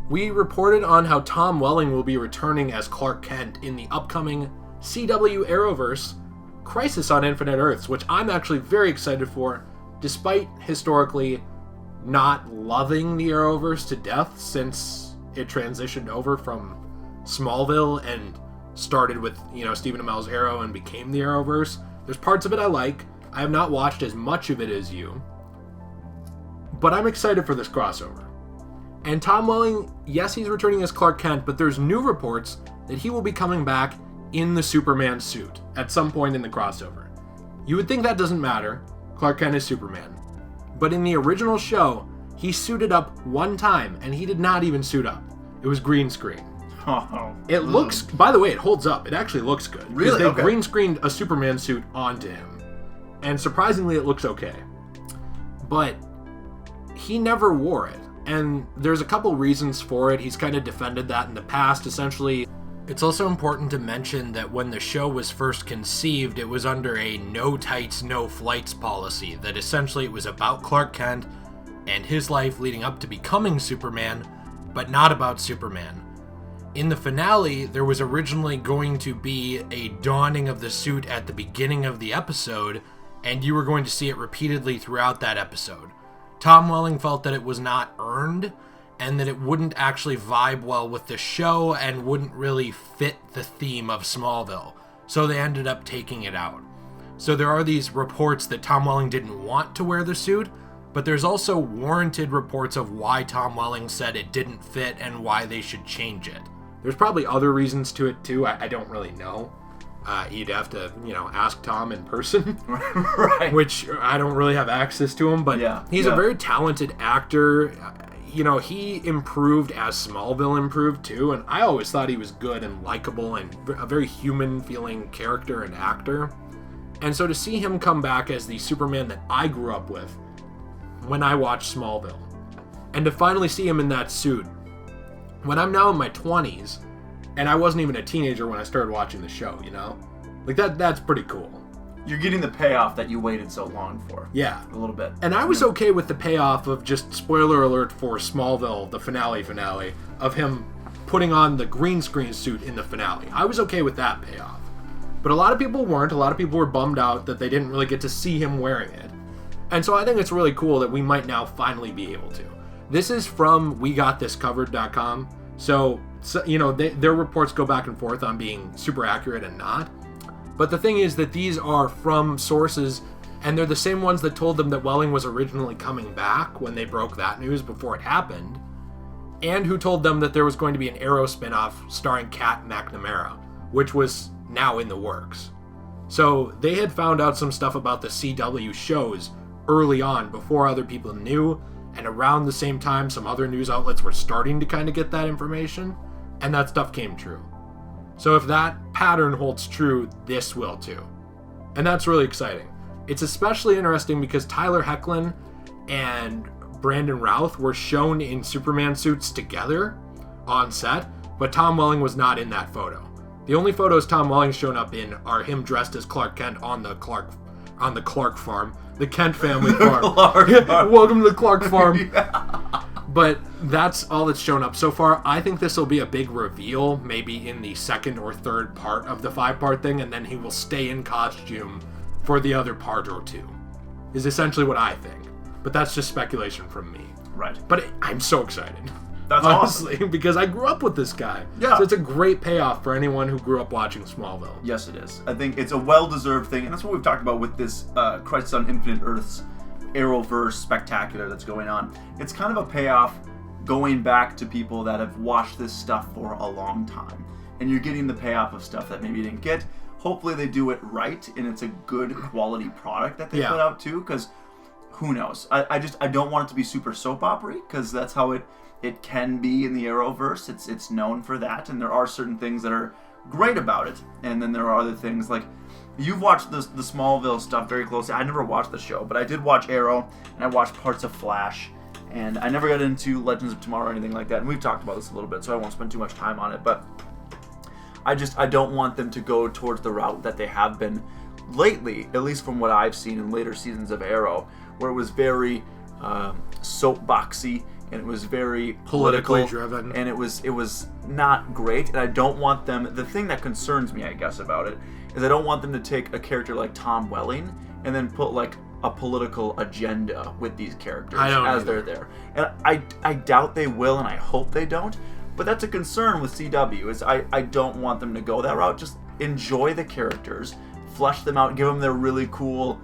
we reported on how Tom Welling will be returning as Clark Kent in the upcoming CW Arrowverse Crisis on Infinite Earths, which I'm actually very excited for, despite historically not loving the Arrowverse to death since it transitioned over from Smallville and started with, Stephen Amell's Arrow and became the Arrowverse. There's parts of it I like. I have not watched as much of it as you, but I'm excited for this crossover. And Tom Welling, yes, he's returning as Clark Kent, but there's new reports that he will be coming back in the Superman suit at some point in the crossover. You would think that doesn't matter. Clark Kent is Superman. But in the original show, he suited up one time, and he did not even suit up. It was green screen. It looks, by the way, it holds up. It actually looks good. Really? They green screened a Superman suit onto him. And surprisingly, it looks okay. But he never wore it. And there's a couple reasons for it. He's kind of defended that in the past. Essentially, it's also important to mention that when the show was first conceived, it was under a no tights, no flights policy. That essentially it was about Clark Kent and his life leading up to becoming Superman, but not about Superman. In the finale, there was originally going to be a donning of the suit at the beginning of the episode, and you were going to see it repeatedly throughout that episode. Tom Welling felt that it was not earned, and that it wouldn't actually vibe well with the show and wouldn't really fit the theme of Smallville. So they ended up taking it out. So there are these reports that Tom Welling didn't want to wear the suit, but there's also warranted reports of why Tom Welling said it didn't fit and why they should change it. There's probably other reasons to it too. I don't really know. You'd have to, ask Tom in person, right? Which I don't really have access to him, but he's a very talented actor. He improved as Smallville improved too, and I always thought he was good and likable and a very human-feeling character and actor. And so to see him come back as the Superman that I grew up with when I watched Smallville, and to finally see him in that suit, when I'm now in my 20s, and I wasn't even a teenager when I started watching the show, Like, that's pretty cool. You're getting the payoff that you waited so long for. Yeah. A little bit. And I was okay with the payoff of just, spoiler alert for Smallville, the finale, of him putting on the green screen suit in the finale. I was okay with that payoff. But a lot of people weren't. A lot of people were bummed out that they didn't really get to see him wearing it. And so I think it's really cool that we might now finally be able to. This is from WeGotThisCovered.com. So their reports go back and forth on being super accurate and not. But the thing is that these are from sources, and they're the same ones that told them that Welling was originally coming back when they broke that news before it happened, and who told them that there was going to be an Arrow spinoff starring Kat McNamara, which was now in the works. So they had found out some stuff about the CW shows early on before other people knew, and around the same time some other news outlets were starting to kind of get that information, and that stuff came true. So if that pattern holds true, this will too. And that's really exciting. It's especially interesting because Tyler Hoechlin and Brandon Routh were shown in Superman suits together on set, but Tom Welling was not in that photo. The only photos Tom Welling's shown up in are him dressed as Clark Kent on the Clark farm, the Kent family farm. Welcome to the Clark farm. Yeah. But that's all that's shown up so far. I think this will be a big reveal, maybe in the second or third part of the 5-part thing, and then he will stay in costume for the other part or two, is essentially what I think. But that's just speculation from me. Right. But I'm so excited. That's honestly, awesome. Because I grew up with this guy. Yeah. So it's a great payoff for anyone who grew up watching Smallville. Yes, it is. I think it's a well-deserved thing, and that's what we've talked about with this Crisis on Infinite Earths Arrowverse spectacular that's going on. It's kind of a payoff going back to people that have watched this stuff for a long time. And you're getting the payoff of stuff that maybe you didn't get. Hopefully they do it right, and it's a good quality product that they put out too, because who knows? I don't want it to be super soap opera-y, because that's how it can be in the Arrowverse. It's known for that, and there are certain things that are great about it, and then there are other things like you've watched the Smallville stuff very closely. I never watched the show, but I did watch Arrow, and I watched parts of Flash, and I never got into Legends of Tomorrow or anything like that, and we've talked about this a little bit, so I won't spend too much time on it, but I don't want them to go towards the route that they have been lately, at least from what I've seen in later seasons of Arrow, where it was very soapboxy and it was very politically political, driven, and it was not great. And I don't want them. The thing that concerns me, I guess, about it is I don't want them to take a character like Tom Welling and then put like a political agenda with these characters as they're there. And I doubt they will, and I hope they don't. But that's a concern with CW. Is I don't want them to go that route. Just enjoy the characters, flesh them out, give them their really cool,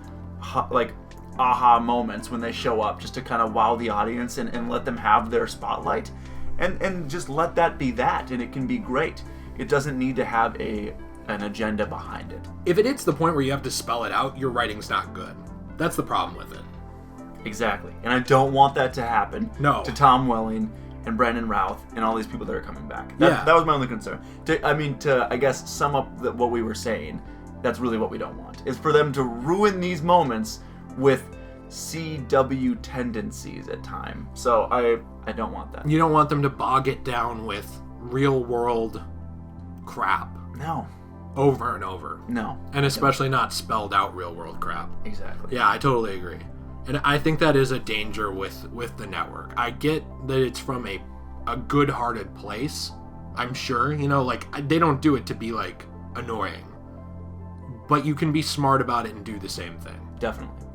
like, aha moments when they show up, just to kind of wow the audience and let them have their spotlight, and just let that be that, and it can be great. It doesn't need to have an agenda behind it. If it hits the point where you have to spell it out, your writing's not good. That's the problem with it. Exactly, and I don't want that to happen. No. To Tom Welling and Brandon Routh and all these people that are coming back. That was my only concern. To I guess sum up what we were saying, that's really what we don't want, is for them to ruin these moments with CW tendencies at time. So I don't want that. You don't want them to bog it down with real world crap. No. Over and over. No. And especially not spelled out real world crap. Exactly. Yeah, I totally agree. And I think that is a danger with the network. I get that it's from a good-hearted place, I'm sure. You know, like, they don't do it to be, like, annoying. But you can be smart about it and do the same thing. Definitely.